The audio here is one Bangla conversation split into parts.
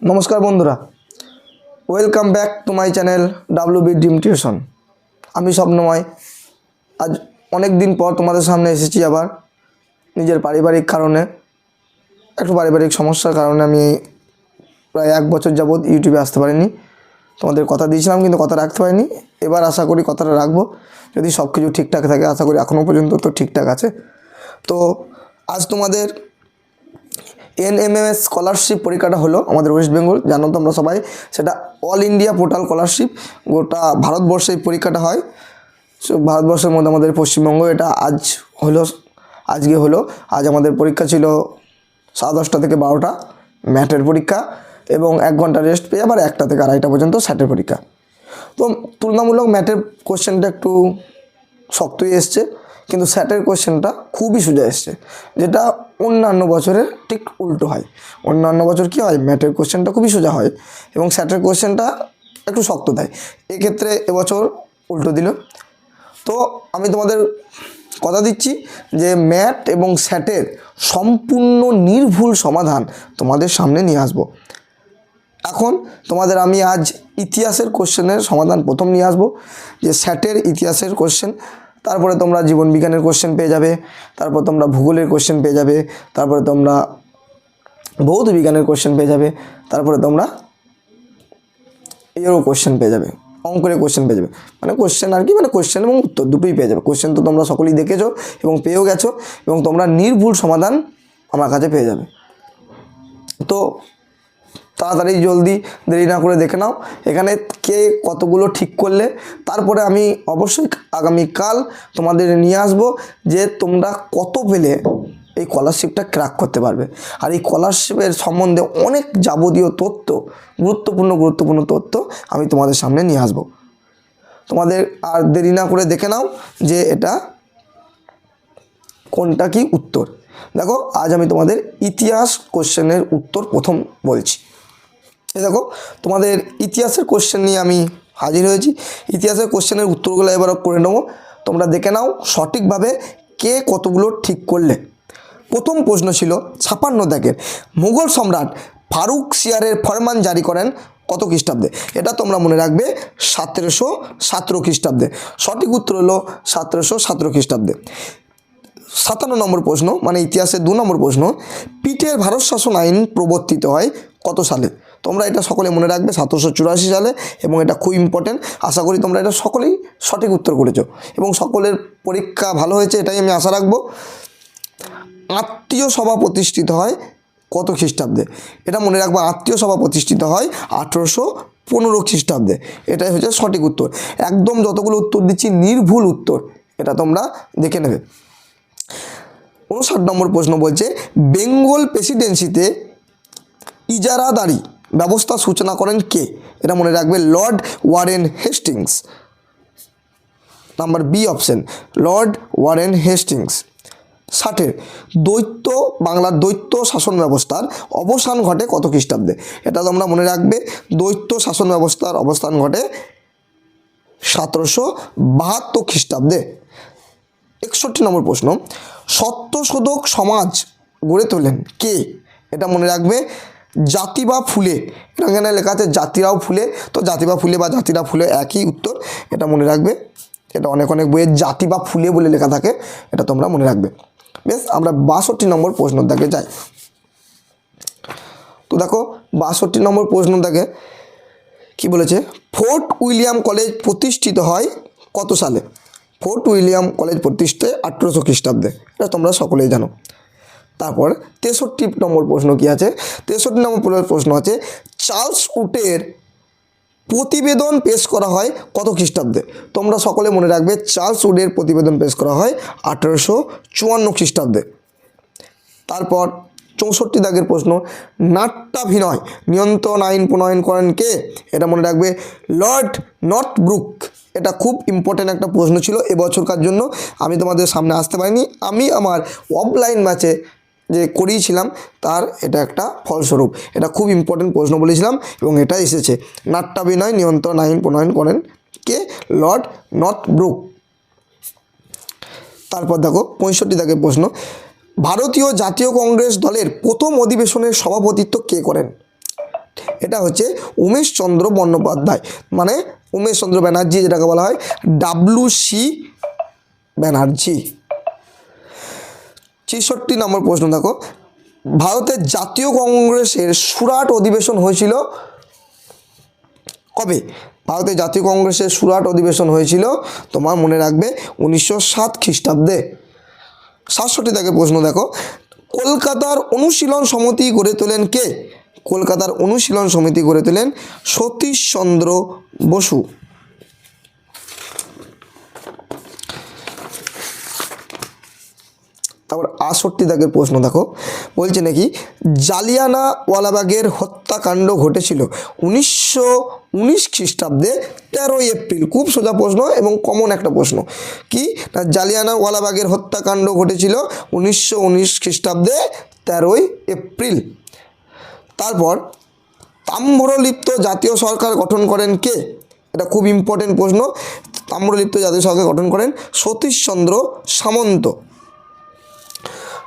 নমস্কার বন্ধুরা, welcome back to my channel WB dream tuition. আমি স্বপ্নময়। আজ অনেক দিন পর তোমাদের সামনে এসেছি আবার। নিজের পারিবারিক কারণে, একটু পারিবারিক সমস্যার কারণে আমি প্রায় 1 বছর যাবৎ ইউটিউবে আসতে পারিনি। তোমাদের কথা দিয়েছিলাম কিন্তু কথা রাখতে পারিনি। এবার আশা করি কথাটা রাখবো, যদি সব কিছু ঠিকঠাক থাকে। আশা করি এখনও পর্যন্ত তো ঠিকঠাক আছে। তো আজ তোমাদের NMMS স্কলারশিপ পরীক্ষাটা হলো আমাদের ওয়েস্ট বেঙ্গল, জানো তোমরা সবাই। সেটা অল ইন্ডিয়া পোর্টাল স্কলারশিপ, গোটা ভারতবর্ষে এই পরীক্ষাটা হয়। ভারতবর্ষের মধ্যে আমাদের পশ্চিমবঙ্গ এটা আজকে হলো। আজ আমাদের পরীক্ষা ছিল 10:30 থেকে 12টা ম্যাথের পরীক্ষা, এবং 1 ঘন্টা রেস্ট পেয়ে আবার 1টা থেকে 2:30 পর্যন্ত স্যাটের পরীক্ষা। তো তুলনামূলক ম্যাথের কোশ্চেনটা একটু শক্তই এসছে, কিন্তু স্যাটের কোশ্চেনটা খুবই সোজা এসছে, যেটা অন্যান্য বছরের ঠিক উল্টো হয়। অন্যান্য বছর কী হয়, ম্যাথের কোশ্চেনটা খুবই সোজা হয় এবং স্যাটের কোশ্চেনটা একটু শক্ত দেয়। এক্ষেত্রে এবছর উল্টো দিল। তো আমি তোমাদের কথা দিচ্ছি যে ম্যাথ এবং স্যাটের সম্পূর্ণ নির্ভুল সমাধান তোমাদের সামনে নিয়ে আসবো। এখন তোমাদের আমি আজ ইতিহাসের কোশ্চেনের সমাধান প্রথম নিয়ে আসবো, যে স্যাটের ইতিহাসের কোশ্চেন। তারপরে তোমরা জীবন বিজ্ঞানের কোশ্চেন পেয়ে যাবে, তারপর তোমরা ভূগোলের কোশ্চেন পেয়ে যাবে, তারপরে তোমরা ভৌত বিজ্ঞানের কোশ্চেন পেয়ে যাবে, তারপরে তোমরা এরও কোশ্চেন পেয়ে যাবে, অঙ্কের কোশ্চেন পেয়ে যাবে। মানে কোশ্চেন আর কি, মানে কোশ্চেন এবং উত্তর দুটোই পেয়ে যাবে। কোশ্চেন তো তোমরা সকলেই দেখেছো এবং পেয়েও গেছো, এবং তোমরা নির্ভুল সমাধান আমার কাছে পেয়ে যাবে। তো তাড়াতাড়ি জলদি দেরি না করে দেখে নাও এখানে কে কতগুলো ঠিক করলে। তারপরে আমি অবশ্যই আগামীকাল তোমাদের নিয়ে আসবো যে তোমরা কত পেলে এই স্কলারশিপটা ক্র্যাক করতে পারবে। আর এই স্কলারশিপের সম্বন্ধে অনেক যাবতীয় তথ্য, গুরুত্বপূর্ণ তথ্য আমি তোমাদের সামনে নিয়ে আসবো। তোমাদের আর দেরি না করে দেখে নাও যে এটা কোনটা কি উত্তর। দেখো, আজ আমি তোমাদের ইতিহাস কোশ্চেনের উত্তর প্রথম বলছি। দেখো, তোমাদের ইতিহাসের কোশ্চেন নিয়ে আমি হাজির হয়েছি। ইতিহাসের কোশ্চেনের উত্তরগুলো এবার করে নেবো। তোমরা দেখে নাও সঠিকভাবে কে কতগুলো ঠিক করলে। প্রথম প্রশ্ন ছিল 56 দাগের, মুঘল সম্রাট ফারুক সিয়ারের ফরমান জারি করেন কত খ্রিস্টাব্দে? এটা তোমরা মনে রাখবে 1717 খ্রিস্টাব্দে। সঠিক উত্তর হলো 1717 খ্রিস্টাব্দে। 57 নম্বর প্রশ্ন, মানে ইতিহাসের 2 নম্বর প্রশ্ন, পিটের ভারত শাসন আইন প্রবর্তিত হয় কত সালে? তোমরা এটা সকলে মনে রাখবে 1784 সালে, এবং এটা খুব ইম্পর্টেন্ট। আশা করি তোমরা এটা সকলেই সঠিক উত্তর করেছো এবং সকলের পরীক্ষা ভালো হয়েছে, এটাই আমি আশা রাখবো। আত্মীয় সভা প্রতিষ্ঠিত হয় কত খ্রিস্টাব্দে? এটা মনে রাখবো, আত্মীয় সভা প্রতিষ্ঠিত হয় 1815 খ্রিস্টাব্দে। এটাই হচ্ছে সঠিক উত্তর। একদম যতগুলো উত্তর দিচ্ছি নির্ভুল উত্তর, এটা তোমরা দেখে নেবে। 59 নম্বর প্রশ্ন বলছে, বেঙ্গল প্রেসিডেন্সিতে ইজারাদারি ব্যবস্থা সূচনা করেন কে? এটা মনে রাখবে Lord Warren Hastings. Number B option, Lord Warren Hastings. 60 দ্বৈত বাংলার দ্বৈত শাসন ব্যবস্থার অবসান ঘটে কত খ্রিস্টাব্দে? এটা তোমরা মনে রাখবে, দ্বৈত শাসন ব্যবস্থার অবস্থান ঘটে 1772 খ্রিস্টাব্দে। 61 নম্বর প্রশ্ন, সত্যশোধক সমাজ গড়ে তোলেন কে? এটা মনে রাখবে জাতিবা ফুলে। এখানে লেখা আছে জাতিরাও ফুলে, তো জাতিবা ফুলে বা জাতিরা ফুলে একই উত্তর, এটা মনে রাখবে। এটা অনেক বইয়ে জাতিবা ফুলে বলে লেখা থাকে, এটা তোমরা মনে রাখবে। বেশ, আমরা 62 নম্বর প্রশ্ন দেখে যাই। তো দেখো, 62 নম্বর প্রশ্ন দেখে কি বলেছে, ফোর্ট উইলিয়াম কলেজ প্রতিষ্ঠিত হয় কত সালে? ফোর্ট উইলিয়াম কলেজ প্রতিষ্ঠিত 1800 খ্রিস্টাব্দে, এটা তোমরা সকলেই জানো। তারপর 63 নম্বর প্রশ্ন কি আছে? 63 নম্বর প্রশ্ন আছে, চার্লস উডের প্রতিবেদন পেশ করা হয় কত খ্রিস্টাব্দে? তোমরা সকলে মনে রাখবে, চার্লস উডের প্রতিবেদন পেশ করা হয় 1854 খ্রিস্টাব্দে। তারপর 64 দাগের প্রশ্ন, নাট্যাভিনয় নিয়ন্ত্রণ আইন প্রণয়ন করেন কে? এটা মনে রাখবে লর্ড নর্থব্রুক। এটা খুব ইম্পর্ট্যান্ট একটা প্রশ্ন ছিল এবছরকার জন্য। আমি তোমাদের সামনে আসতে পারিনি, আমি আমার অফলাইন ব্যাচে যে করিয়েছিলাম তার এটা একটা ফলস্বরূপ। এটা খুব ইম্পর্ট্যান্ট প্রশ্ন বলেছিলাম এবং এটা এসেছে। নাট্যাভিনয় নিয়ন্ত্রণ আইন প্রণয়ন করেন কে? Lord Northbrook. তারপর দেখো 65 দাগের প্রশ্ন, ভারতীয় জাতীয় কংগ্রেস দলের প্রথম অধিবেশনের সভাপতিত্ব কে করেন? এটা হচ্ছে উমেশচন্দ্র বন্দ্যোপাধ্যায়, মানে উমেশচন্দ্র ব্যানার্জি, যেটাকে বলা হয় WC ব্যানার্জি। ৬৬ নম্বর প্রশ্ন দেখো, ভারতের জাতীয় কংগ্রেসের সুরাট অধিবেশন হয়েছিল কবে? ভারতের জাতীয় কংগ্রেসের সুরাট অধিবেশন হয়েছিল তোমার মনে রাখবে 1907 খ্রিস্টাব্দে। ৬৭ থেকে প্রশ্ন দেখো, কলকাতার অনুশীলন সমিতি গড়ে তোলেন কে? কলকাতার অনুশীলন সমিতি গড়ে তোলেন সতীশচন্দ্র বসু। তারপর ৬৮ দাগের প্রশ্ন দেখো, বলছে নাকি জালিয়ানওয়ালাবাগের হত্যাকাণ্ড ঘটেছিল 1919 খ্রিস্টাব্দে 13 এপ্রিল। খুব সোজা প্রশ্ন এবং কমন একটা প্রশ্ন। কি না, জালিয়ানওয়ালাবাগের হত্যাকাণ্ড ঘটেছিল 1919 খ্রিস্টাব্দে 13 এপ্রিল। তারপর তাম্রলিপ্ত জাতীয় সরকার গঠন করেন কে? এটা খুব ইম্পর্টেন্ট প্রশ্ন। তাম্রলিপ্ত জাতীয় সরকার গঠন করেন সতীশচন্দ্র সামন্ত।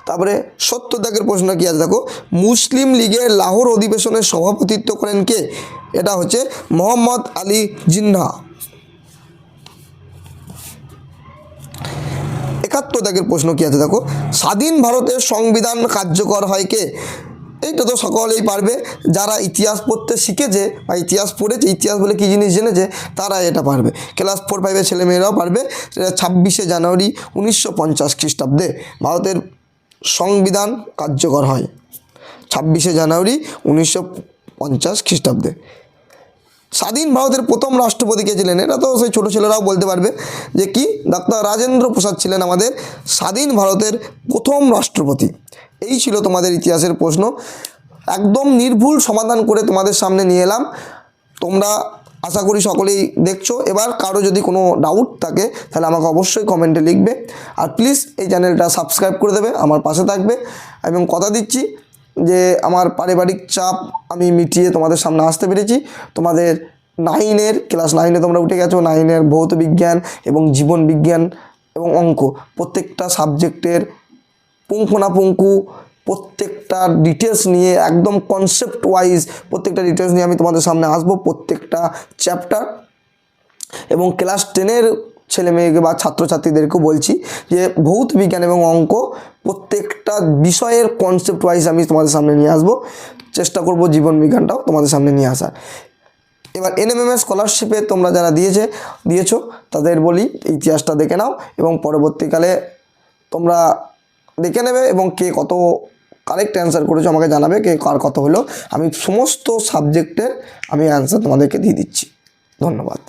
তারপরে ৭০ দাগের প্রশ্ন কি আছে দেখো, মুসলিম লীগের লাহোর অধিবেশনের সভাপতিত্ব করেন কে? এটা হচ্ছে মোহাম্মদ আলী জিন্নাহ। ৭১ দাগের প্রশ্ন কি আছে দেখো, স্বাধীন ভারতের সংবিধান কার্যকর হয় কে? এইটা তো সকলেই পারবে, যারা ইতিহাস পড়তে শিখেছে বা ইতিহাস পড়েছে, ইতিহাস বলে কী জিনিস জেনেছে, তারা এটা পারবে। ক্লাস 4-5-এর ছেলেমেয়েরাও পারবে। সেটা 26শে জানুয়ারি 1950 খ্রিস্টাব্দে ভারতের সংবিধান কার্যকর হয়। 26শে জানুয়ারি 1950 খ্রিস্টাব্দে। স্বাধীন ভারতের প্রথম রাষ্ট্রপতি কে ছিলেন? এটা তো সেই ছোটো ছেলেরাও বলতে পারবে যে কি, ডাক্তার রাজেন্দ্র প্রসাদ ছিলেন আমাদের স্বাধীন ভারতের প্রথম রাষ্ট্রপতি। এই ছিল তোমাদের ইতিহাসের প্রশ্ন, একদম নির্ভুল সমাধান করে তোমাদের সামনে নিয়ে এলাম। তোমরা আশা করি সকলেই দেখছো। এবার কারো যদি কোনো ডাউট থাকে তাহলে আমাকে অবশ্যই কমেন্টে লিখবে, আর প্লিজ এই চ্যানেলটা সাবস্ক্রাইব করে দেবে, আমার পাশে থাকবে। এবং কথা দিচ্ছি যে আমার পারিবারিক চাপ আমি মিটিয়ে তোমাদের সামনে আসতে পেরেছি। তোমাদের ক্লাস 9-এ তোমরা উঠে গেছো, 9-এর ভৌত বিজ্ঞান এবং জীবন বিজ্ঞান এবং অঙ্ক প্রত্যেকটা সাবজেক্টের পুঙ্খানুপুঙ্খু প্রত্যেকটা ডিটেলস নিয়ে একদম কনসেপ্ট ওয়াইজ প্রত্যেকটা ডিটেলস নিয়ে আমি তোমাদের সামনে আসবো, প্রত্যেকটা চ্যাপ্টার। এবং ক্লাস 10-এর ছেলে মেয়েকে বা ছাত্রছাত্রীদেরকেও বলছি যে ভৌত বিজ্ঞান এবং অঙ্ক প্রত্যেকটা বিষয়ের কনসেপ্ট ওয়াইজ আমি তোমাদের সামনে নিয়ে আসবো। চেষ্টা করব জীবন বিজ্ঞানটাও তোমাদের সামনে নিয়ে আসার। এবার NMMS স্কলারশিপে তোমরা যারা দিয়েছো তাদের বলি ইতিহাসটা দেখে নাও, এবং পরবর্তীকালে তোমরা দেখে নেবে এবং কে কত কারেক্ট অ্যান্সার করেছো আমাকে জানাবে, কে কার কত হলো। আমি সমস্ত সাবজেক্টের আমি অ্যান্সার তোমাদেরকে দিয়ে দিচ্ছি। ধন্যবাদ।